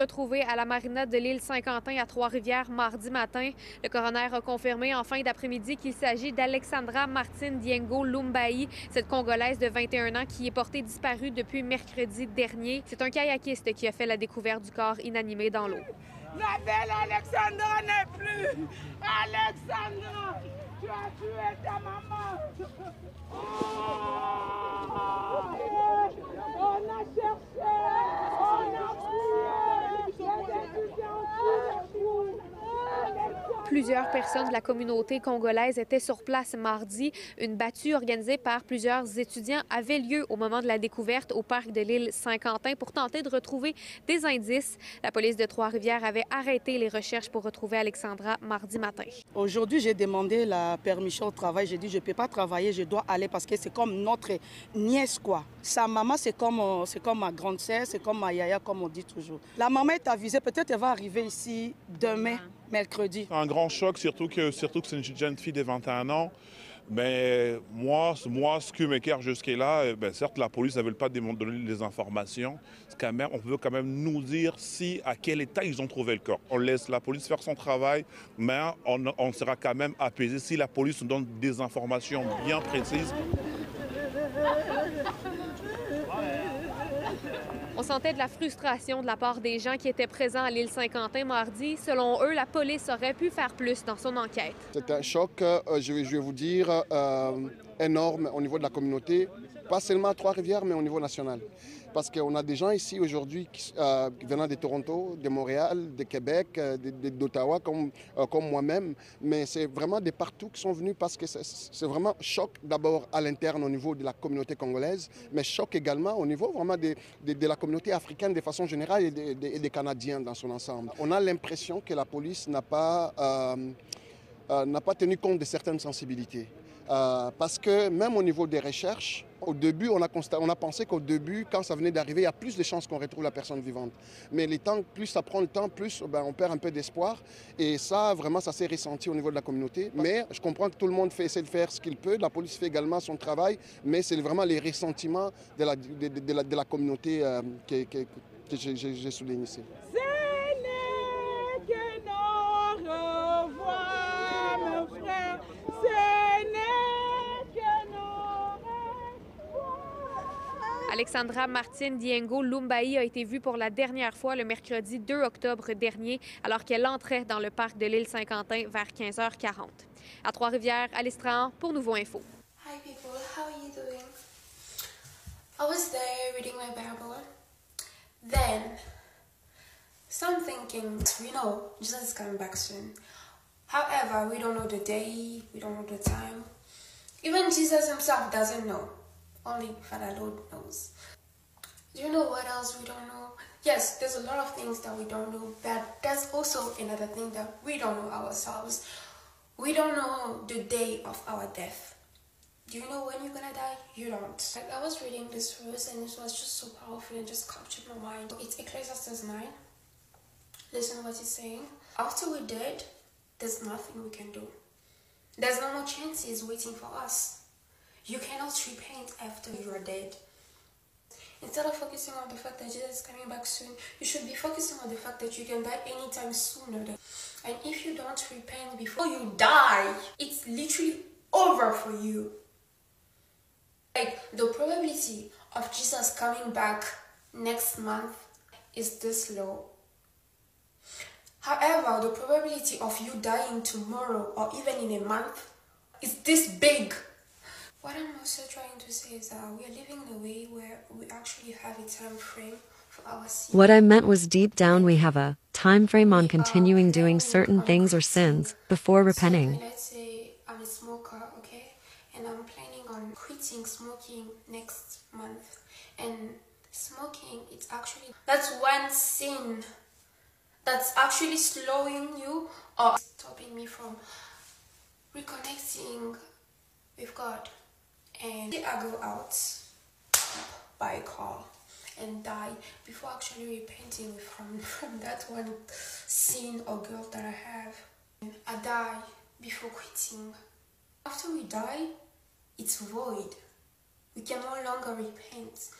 retrouvés à la marina de l'île Saint-Quentin à Trois-Rivières mardi matin. Le coroner a confirmé en fin d'après-midi qu'il s'agit d'Alexandra Martine Diengo Lumbai, cette Congolaise de 21 ans qui est portée disparue depuis mercredi dernier. C'est un kayakiste qui a fait la découverte du corps inanimé dans l'eau. La belle Alexandra n'est plus! Alexandra! Tu as tué ta maman! Oh! On a cherché! On a fouillé! Plusieurs personnes de la communauté congolaise étaient sur place mardi. Une battue organisée par plusieurs étudiants avait lieu au moment de la découverte au parc de l'île Saint-Quentin pour tenter de retrouver des indices. La police de Trois-Rivières avait arrêté les recherches pour retrouver Alexandra mardi matin. Aujourd'hui, j'ai demandé la permission au travail. J'ai dit, je ne peux pas travailler, je dois aller parce que c'est comme notre nièce, quoi. Sa maman, c'est comme ma grande sœur, c'est comme ma yaya, comme on dit toujours. La maman est avisée, peut-être elle va arriver ici demain, mercredi. Un grand choc, surtout que c'est une jeune fille de 21 ans. Mais moi, ce qui m'écarte jusqu'à-là, certes, la police ne veut pas donner les informations. On peut quand même nous dire à quel état ils ont trouvé le corps. On laisse la police faire son travail, mais on sera quand même apaisé si la police nous donne des informations bien précises. On sentait de la frustration de la part des gens qui étaient présents à l'île Saint-Quentin mardi. Selon eux, la police aurait pu faire plus dans son enquête. C'est un choc, je vais vous dire, énorme au niveau de la communauté, pas seulement à Trois-Rivières, mais au niveau national. Parce qu'on a des gens ici aujourd'hui venant de Toronto, de Montréal, de Québec, d'Ottawa, comme moi-même. Mais c'est vraiment de partout qui sont venus parce que c'est vraiment choc d'abord à l'interne au niveau de la communauté congolaise, mais choc également au niveau vraiment de la communauté africaine de façon générale et des Canadiens dans son ensemble. On a l'impression que la police n'a pas tenu compte de certaines sensibilités. Parce que même au niveau des recherches, au début, on a pensé qu'au début, quand ça venait d'arriver, il y a plus de chances qu'on retrouve la personne vivante. Mais plus ça prend le temps, plus on perd un peu d'espoir. Et ça, vraiment, ça s'est ressenti au niveau de la communauté. Mais je comprends que tout le monde essaie de faire ce qu'il peut. La police fait également son travail. Mais c'est vraiment les ressentiments de la communauté que j'ai souligné ici. Alexandra Martine Diengo Lumbai a été vue pour la dernière fois le mercredi 2 octobre dernier, alors qu'elle entrait dans le parc de l'île Saint-Quentin vers 15h40. À Trois-Rivières, Alice Trahan pour Nouveau Info. Hi people, how are you doing? I was there reading my Bible. Then, some thinking, Jesus is coming back soon. However, we don't know the day, we don't know the time. Even Jesus himself doesn't know. Only Father Lord knows. Do you know what else we don't know? Yes, there's a lot of things that we don't know, but there's also another thing that we don't know ourselves. We don't know the day of our death. Do you know when you're gonna die? You don't. I was reading this verse and it was just so powerful and just captured my mind. It's Ecclesiastes 9. Listen to what it's saying. After we're dead, there's nothing we can do. There's no more chances waiting for us. You cannot repent after you are dead. Instead of focusing on the fact that Jesus is coming back soon, you should be focusing on the fact that you can die anytime sooner. And if you don't repent before you die, it's literally over for you. Like, the probability of Jesus coming back next month is this low. However, the probability of you dying tomorrow or even in a month is this big. What I'm also trying to say is that we are living in a way where we actually have a time frame for our sin. What I meant was deep down we have a time frame on continuing doing certain things or sins before repenting. So let's say I'm a smoker, okay? And I'm planning on quitting smoking next month. And smoking, that's one sin that's actually slowing you or stopping me from reconnecting with God. And I go out, buy a car and die before actually repenting from that one sin or guilt that I have. I die before quitting. After we die, it's void. We can no longer repent.